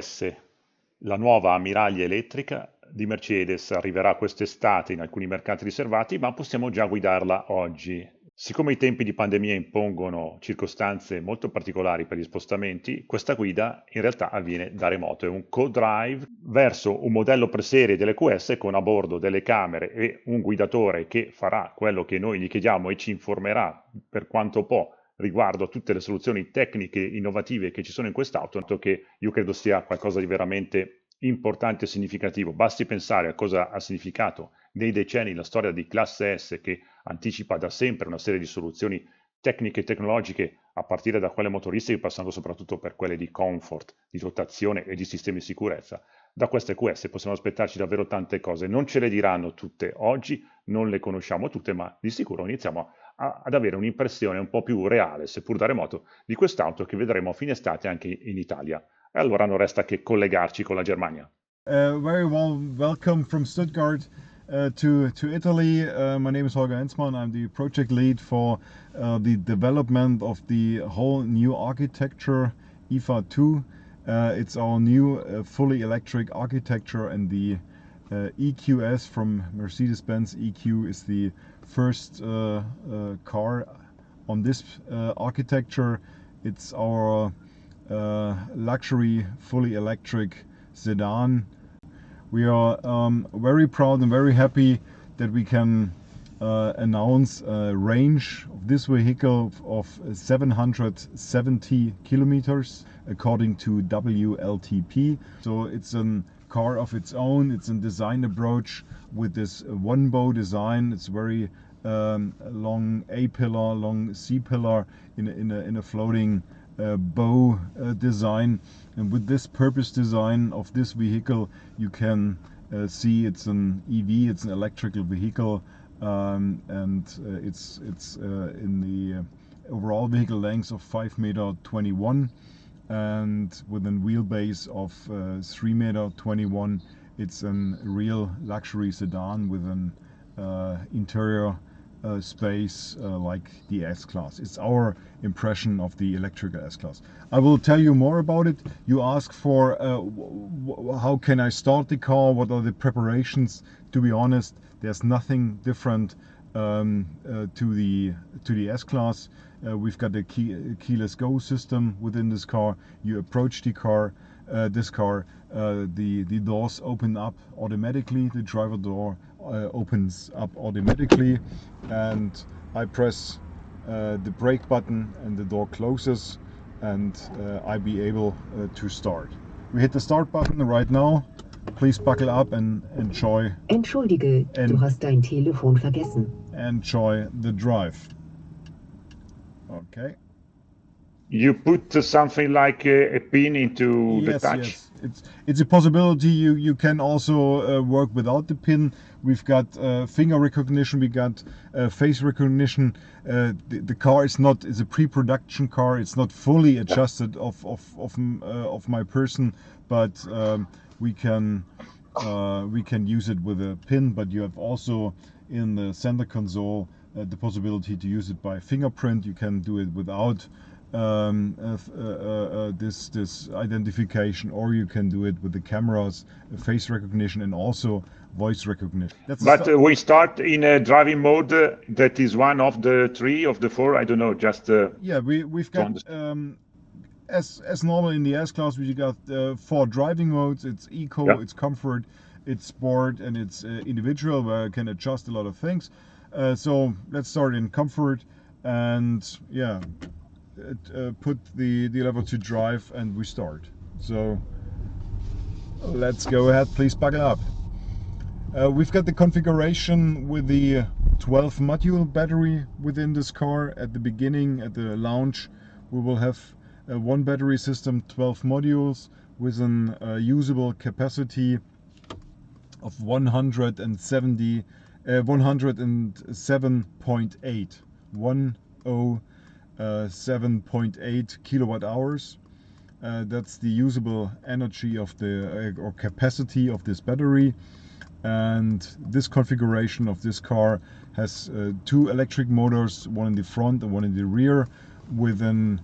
EQS, la nuova ammiraglia elettrica di Mercedes, arriverà quest'estate in alcuni mercati riservati, ma possiamo già guidarla oggi. Siccome i tempi di pandemia impongono circostanze molto particolari per gli spostamenti, questa guida in realtà avviene da remoto. È un co-drive verso un modello pre-serie dell'EQS con a bordo delle camere e un guidatore che farà quello che noi gli chiediamo e ci informerà per quanto può riguardo a tutte le soluzioni tecniche innovative che ci sono in quest'auto, che io credo sia qualcosa di veramente importante e significativo. Basti pensare a cosa ha significato nei decenni la storia di Classe S, che anticipa da sempre una serie di soluzioni tecniche e tecnologiche, a partire da quelle motoristiche, passando soprattutto per quelle di comfort, di dotazione e di sistemi di sicurezza. Da queste QS possiamo aspettarci davvero tante cose. Non ce le diranno tutte oggi, non le conosciamo tutte, ma di sicuro iniziamo ad avere un'impressione un po' più reale, seppur da remoto, di quest'auto che vedremo a fine estate anche in Italia. E allora non resta che collegarci con la Germania. Very welcome from Stuttgart to Italy. My name is Holger Hensmann. I'm the project lead for the development of the whole new architecture IFA 2. It's our new fully electric architecture, and the EQS from Mercedes-Benz EQ is the first car on this architecture. It's our luxury fully electric sedan. We are very proud and very happy that we can announce a range of this vehicle of 770 kilometers according to WLTP. So it's a car of its own. It's a design approach with this one bow design. It's very long A pillar, long C pillar in a floating bow design, and with this purpose design of this vehicle you can see it's an EV, it's an electrical vehicle, and it's in the overall vehicle length of 5.21 m, and with a wheelbase of 3.21 m. It's a real luxury sedan with an interior space like the S-Class. It's our impression of the electrical S-Class. I will tell you more about it. You ask for how can I start the car, what are the preparations. To be honest, there's nothing different to the S-Class. We've got a keyless go system within this car. You approach the car, the doors open up automatically. The driver door opens up automatically, and I press the brake button and the door closes, and I be able to start. We hit the start button right now. Please buckle up and enjoy. Entschuldige, du hast dein Telefon vergessen. Enjoy the drive. Okay. You put something like a pin into the touch? Yes. It's a possibility. You can also work without the pin. We've got finger recognition. We got face recognition. The car is a pre-production car. It's not fully adjusted of my person, but we can use it with a pin. But you have also in the center console the possibility to use it by fingerprint. You can do it without this identification, or you can do it with the cameras, face recognition, and also voice recognition. But we start in a driving mode that is one of the 3 of the 4. I don't know. Just we've got as normal in the S-Class. We got 4 driving modes. It's eco, it's comfort, it's sport, and it's individual, where I can adjust a lot of things. So let's start in comfort, and put the lever to drive, and we start. So let's go ahead. Please buckle up. We've got the configuration with the 12 module battery within this car. At the beginning, at the launch, we will have one battery system, 12 modules, with an usable capacity of 107.8 7.8 kilowatt hours. That's the usable energy of the or capacity of this battery. And this configuration of this car has 2 electric motors, one in the front and one in the rear, with an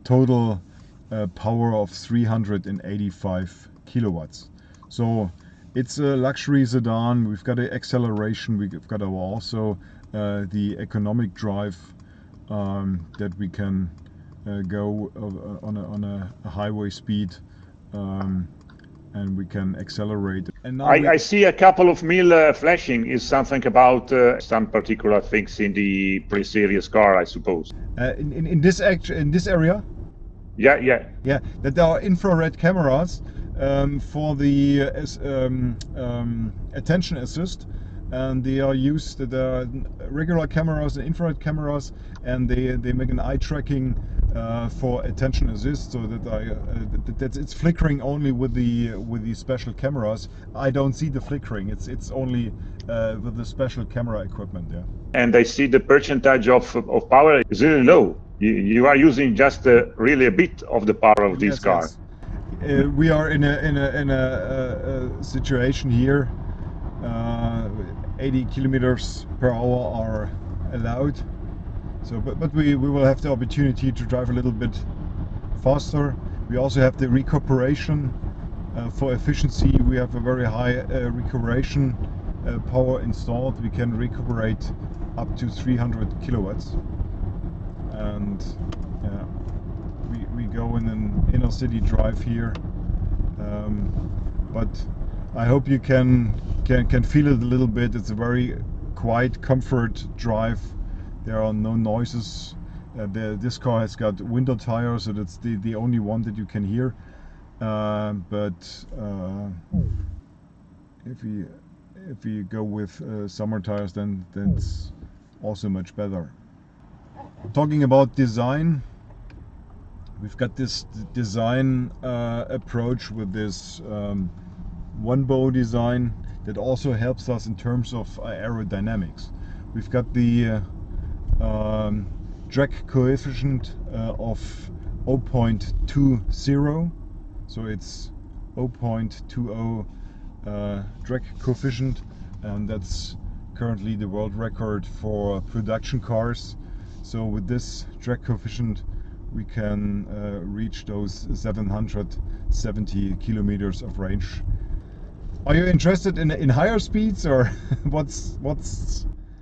total power of 385 kilowatts. So it's a luxury sedan. We've got an acceleration. We've got also the economic drive that we can go on a highway speed, and we can accelerate. And now I see a couple of mil flashing. Is something about some particular things in the pre-series car, I suppose. in this area. Yeah. Yeah, that there are infrared cameras for the attention assist, and they are used. There are regular cameras and infrared cameras, and they make an eye tracking for attention assist, so that it's flickering only with the special cameras. I don't see the flickering. It's only with the special camera equipment. Yeah. And I see the percentage of power is really low. You are using just really a bit of the power of this car. Yes. We are in a situation here. 80 kilometers per hour are allowed. So, but we will have the opportunity to drive a little bit faster. We also have the recuperation for efficiency. We have a very high recuperation power installed. We can recuperate up to 300 kilowatts. And we go in an inner city drive here, but I hope you can feel it a little bit. It's a very quiet, comfort drive. There are no noises. This car has got winter tires, so that's the only one that you can hear. But if we go with summer tires, then that's also much better. Talking about design, we've got this design approach with this one bow design that also helps us in terms of aerodynamics. We've got the drag coefficient of 0.20, so it's 0.20 drag coefficient, and that's currently the world record for production cars. So with this drag coefficient we can reach those 770 kilometers of range. Are you interested in higher speeds, or what's?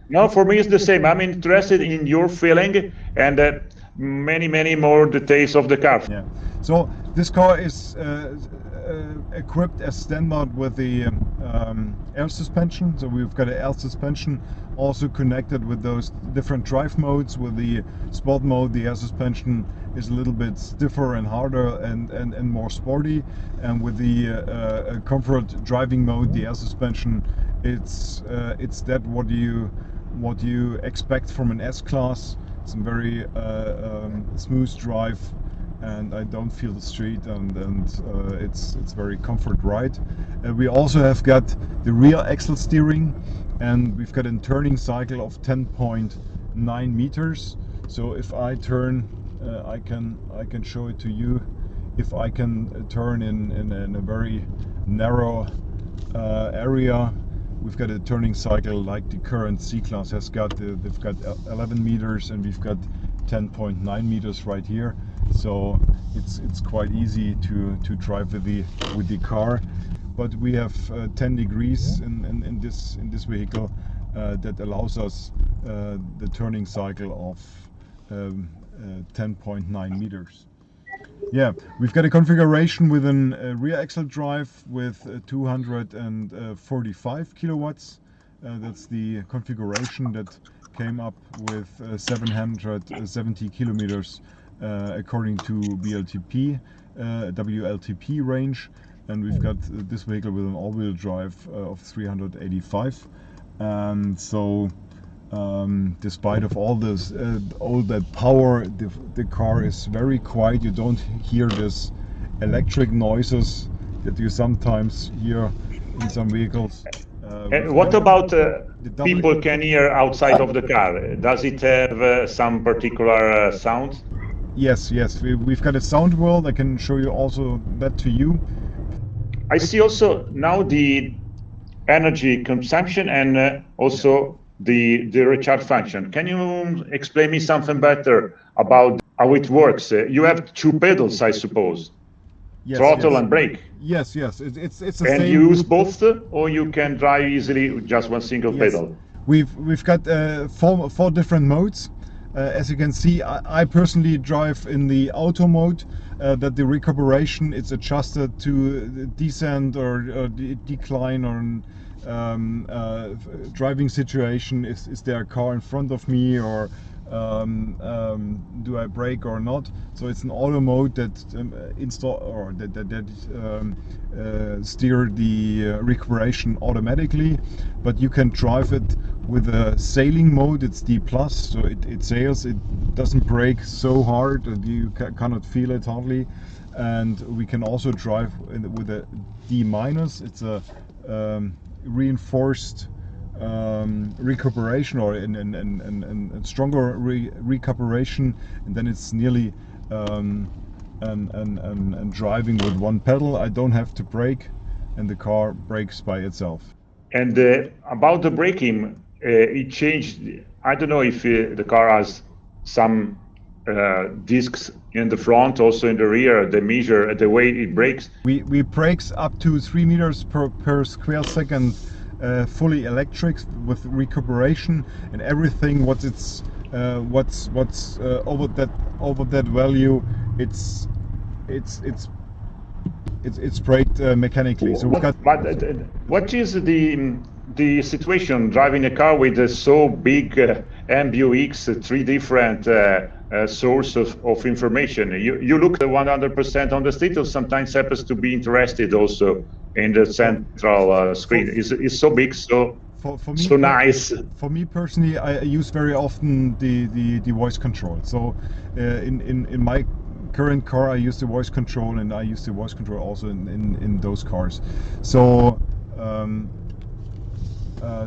No, for me it's the same. I'm interested in your feeling and many more details of the car. Yeah. So this car is equipped as standard with the air suspension. So we've got an air suspension also connected with those different drive modes. With the sport mode, the air suspension is a little bit stiffer and harder and more sporty, and with the comfort driving mode, the air suspension, it's that what you expect from an S-Class. It's a very smooth drive, and I don't feel the street, and it's very comfort ride. We also have got the rear axle steering, and we've got a turning cycle of 10.9 meters. So if I turn, I can show it to you. If I can turn in a very narrow area, we've got a turning cycle like the current C-Class has got. They've got 11 meters, and we've got 10.9 meters right here. So it's quite easy to drive with the car. But we have 10 degrees in this vehicle that allows us the turning cycle of 10.9 meters. Yeah, we've got a configuration with a rear axle drive with 245 kilowatts. That's the configuration that came up with 770 kilometers according to WLTP range. And we've got this vehicle with an all-wheel drive of 385. And so despite of all that power, the car is very quiet. You don't hear this electric noises that you sometimes hear in some vehicles. And what about people can hear outside of the car? Does it have some particular sound? Yes. We've got a sound world. I can show you also that to you. I see also now the energy consumption and also the recharge function. Can you explain me something better about how it works. You have two pedals, I suppose, Yes, throttle yes. and brake. Yes, yes. It's the And same. you use both, or you can drive easily with just one single Yes. pedal. We've got four different modes. As you can see, I personally drive in the auto mode. That the recuperation it's adjusted to descent or decline or driving situation. Is there a car in front of me, or do I brake or not? So it's an auto mode that install or that steer the recuperation automatically, but you can drive it with a sailing mode. It's D+, so it sails. It doesn't brake so hard that you cannot feel it hardly. And we can also drive with a D-. It's a reinforced recuperation or and stronger recuperation, and then it's nearly and driving with one pedal. I don't have to brake, and the car brakes by itself. And about the braking, it changed. I don't know if the car has some discs in the front, also in the rear. They measure the way it brakes. We brakes up to 3 meters per square second, fully electric with recuperation and everything. What's over that value, it's braked mechanically. So we've got. What is the situation driving a car with a so big MBUX, three different sources of information? You look 100% on the street, or sometimes happens to be interested also in the central screen. It's so big, so me, so nice. For me personally, I use very often the voice control. So in my current car, I use the voice control, and I use the voice control also in those cars. So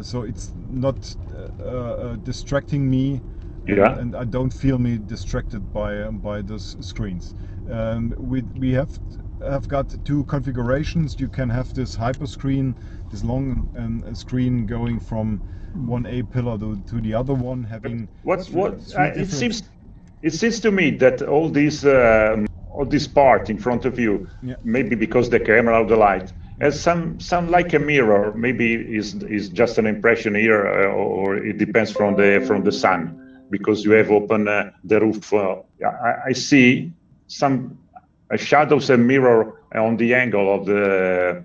so it's not distracting me, and I don't feel me distracted by those screens. We have got two configurations. You can have this Hyperscreen, this long screen going from one A pillar to the other one, having it seems to me that all this part in front of you, maybe because the camera or the light, has some like a mirror. Maybe is just an impression here, or it depends from the sun, because you have opened the roof. I see some shadows and mirror on the angle of the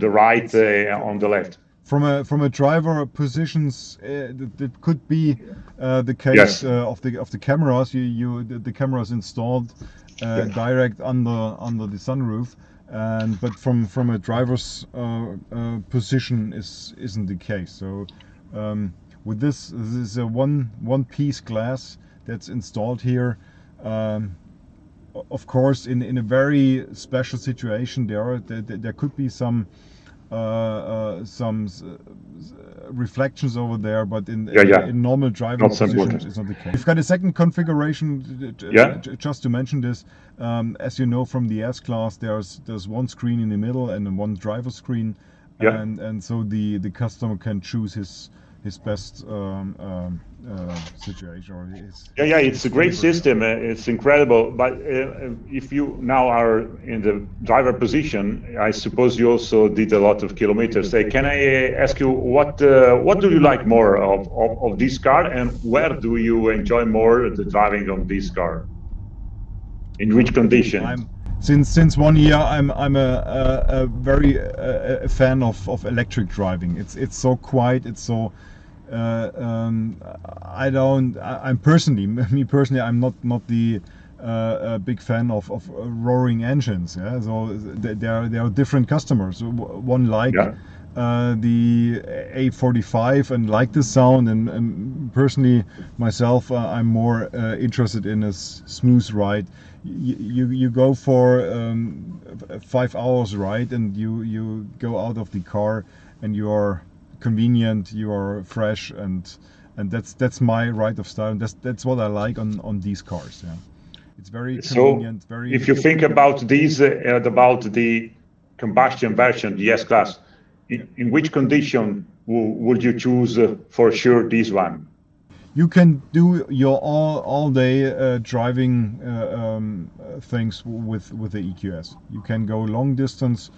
right, on the left. From a driver positions, that could be the case. Yes. Of the cameras. The cameras installed direct under the sunroof, but from a driver's position isn't the case. So with this is a one piece glass that's installed here. Of course, in a very special situation, there could be some reflections over there, but in normal driving positions, it's not the case. We've got a second configuration. Just to mention this, as you know from the S class, there's one screen in the middle and then one driver screen, and so the customer can choose his best situation. Or it's a great system. It's incredible. But if you now are in the driver position, I suppose you also did a lot of kilometers. Can I ask you what do you like more of this car, and where do you enjoy more the driving of this car? In which condition? Since 1 year, I'm a very a fan of electric driving. It's so quiet. It's so. I'm personally, I'm not the big fan of roaring engines. Yeah, so there are different customers. One like the A45 and like the sound, and personally myself, I'm more interested in a smooth ride. You go for 5 hours ride, and you go out of the car, and you are convenient, you are fresh, and that's my ride of style, and that's what I like on these cars. Yeah, it's very convenient. So if you think about these, about the combustion version, the S class, in which condition would you choose for sure this one? you can do your all day driving things with the EQS. You can go long distance,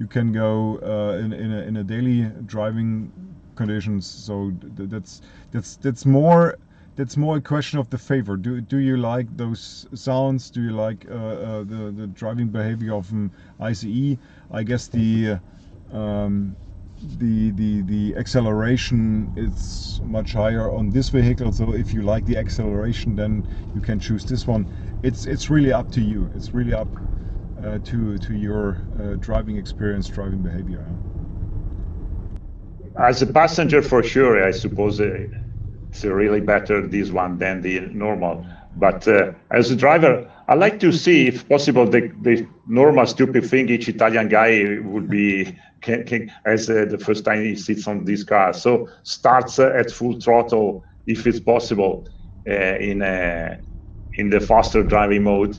you can go in a daily driving conditions. So that's more a question of the favor. Do you like those sounds? Do you like the driving behavior of an ICE? I guess the acceleration is much higher on this vehicle, so if you like the acceleration, then you can choose this one. It's really up to you. It's really up to your driving experience, driving behavior. As a passenger, for sure, I suppose it's really better this one than the normal. But as a driver, I like to see, if possible, the normal stupid thing each Italian guy would be as the first time he sits on this car. So starts at full throttle, if it's possible, in the faster driving mode.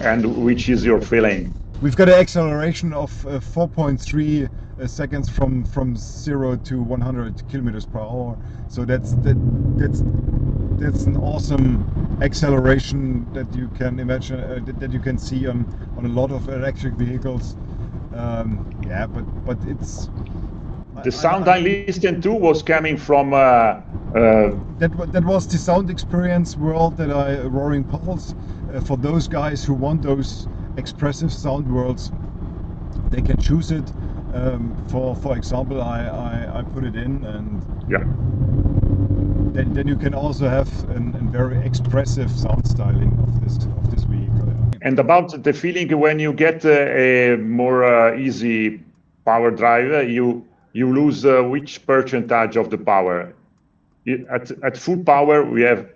And which is your feeling? We've got an acceleration of 4.3 seconds from 0 to 100 kilometers per hour. So that's an awesome acceleration that you can imagine, that you can see on a lot of electric vehicles. Yeah, but it's the sound I listened to was coming from that was the sound experience world that Roaring Pulse. For those guys who want those expressive sound worlds, they can choose it. For example, I put it in, and yeah. Then you can also have a very expressive sound styling of this vehicle. And about the feeling when you get a more easy power drive, you lose which percentage of the power? At full power, we have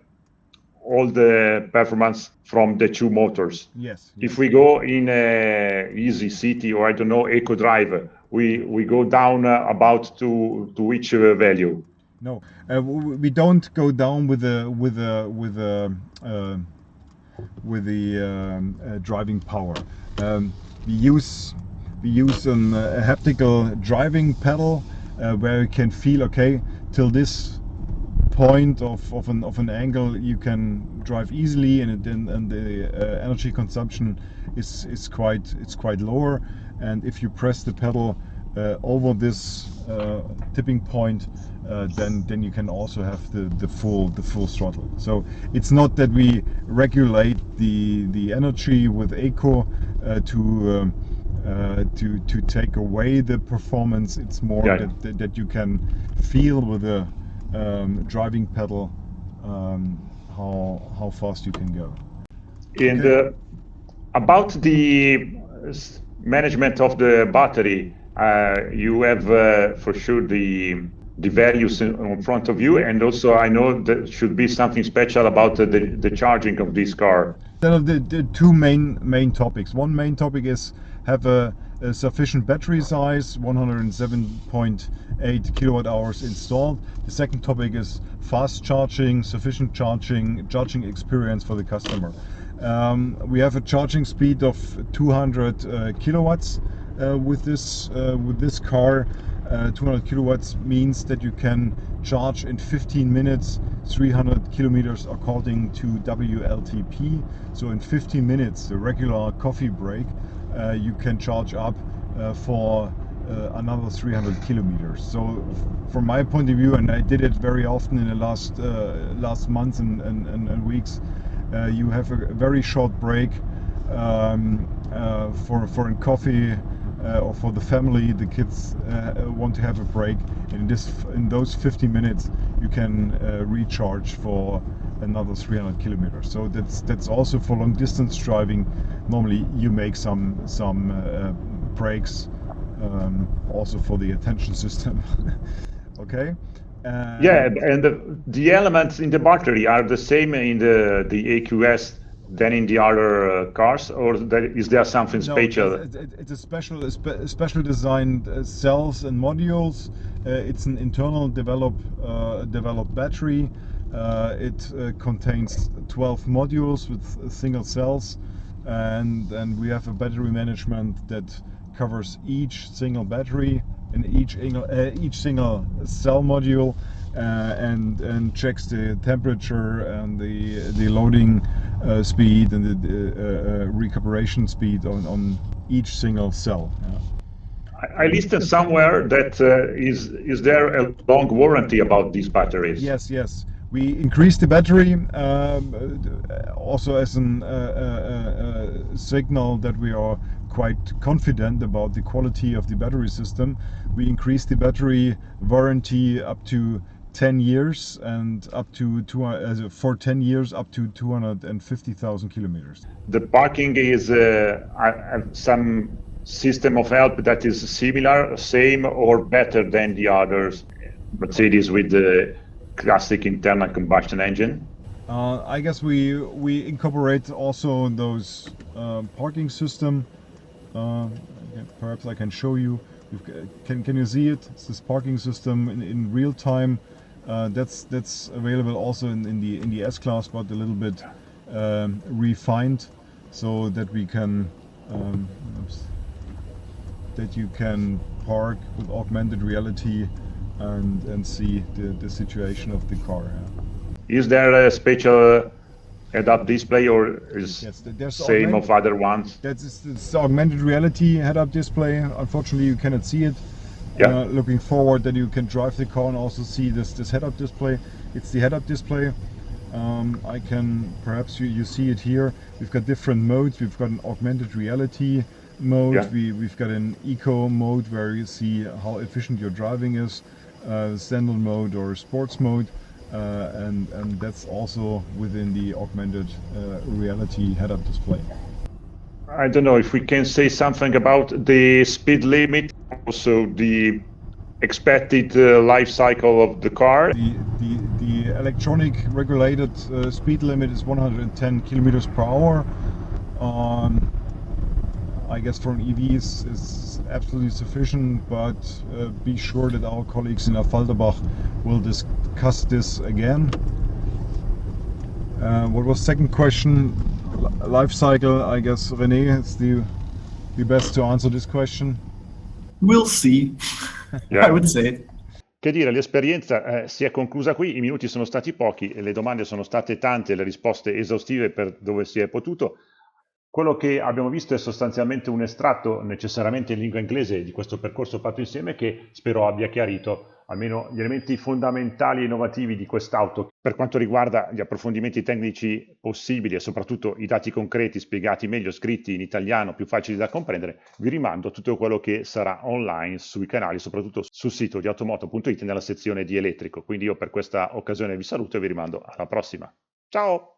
all the performance from the two motors. Yes. If we go in a easy city, or I don't know, eco drive, we go down about to which value? No, we don't go down with the driving power. We use a haptical driving pedal where you can feel, okay, till this point of an angle you can drive easily, and the energy consumption is quite lower. And if you press the pedal over this tipping point, then you can also have the full throttle. So it's not that we regulate the energy with eco to take away the performance. It's more that you can feel with the driving pedal how fast you can go. And okay. About the management of the battery, you have for sure the values in front of you, and also I know there should be something special about the charging of this car. There are the two main topics. One main topic is have a sufficient battery size, 107.8 kilowatt hours installed. The second topic is fast charging, sufficient charging experience for the customer. We have a charging speed of 200 kilowatts with this car. 200 kilowatts means that you can charge in 15 minutes 300 kilometers according to WLTP. So in 15 minutes, the regular coffee break, you can charge up for another 300 kilometers. So from my point of view, and I did it very often in the last months and weeks, you have a very short break for a coffee, or for the family. The kids want to have a break, and in those 50 minutes you can recharge for another 300 kilometers. So that's also for long distance driving. Normally you make some breaks, also for the attention system. Okay. Yeah, and the elements in the battery are the same in the EQS than in the other cars, or is there something special? It's a special designed cells and modules. It's an internal developed battery. It contains 12 modules with single cells, and we have a battery management that covers each single battery and each single cell module, and checks the temperature and the loading speed and the recuperation speed on each single cell. I listened somewhere that is there a long warranty about these batteries? Yes. We increased the battery also as a signal that we are quite confident about the quality of the battery system. We increased the battery warranty up to 10 years and up to for 10 years up to 250,000 kilometers. The parking is some system of help that is similar, same, or better than the others Mercedes with the classic internal combustion engine? I guess we incorporate also those parking system. Perhaps I can show you. Can you see it? It's this parking system in real time. That's available also in the S class, but a little bit refined, so that we can that you can park with augmented reality and see the situation of the car. Is there a special head-up display, or is same of other ones? It's augmented reality head-up display. Unfortunately, you cannot see it. Looking forward that you can drive the car and also see this head-up display. It's the head-up display. I can, perhaps you see it here. We've got different modes. We've got an augmented reality mode. We've got an eco mode where you see how efficient your driving is, standard mode or sports mode, and that's also within the augmented reality head-up display. I don't know if we can say something about the speed limit, also the expected life cycle of the car. The electronic regulated speed limit is 110 kilometers per hour. I guess for an EV is absolutely sufficient, but be sure that our colleagues in Affalterbach will discuss this again. What was second question? Life cycle, I guess René is the best to answer this question. We'll see, I would say. Che dire, l'esperienza si è conclusa qui, i minuti sono stati pochi, le domande sono state tante, le risposte esaustive per dove si è potuto. Quello che abbiamo visto è sostanzialmente un estratto necessariamente in lingua inglese di questo percorso fatto insieme, che spero abbia chiarito almeno gli elementi fondamentali e innovativi di quest'auto. Per quanto riguarda gli approfondimenti tecnici possibili e soprattutto i dati concreti spiegati meglio, scritti in italiano, più facili da comprendere, vi rimando a tutto quello che sarà online sui canali, soprattutto sul sito di Automoto.it nella sezione di elettrico. Quindi io per questa occasione vi saluto e vi rimando alla prossima. Ciao!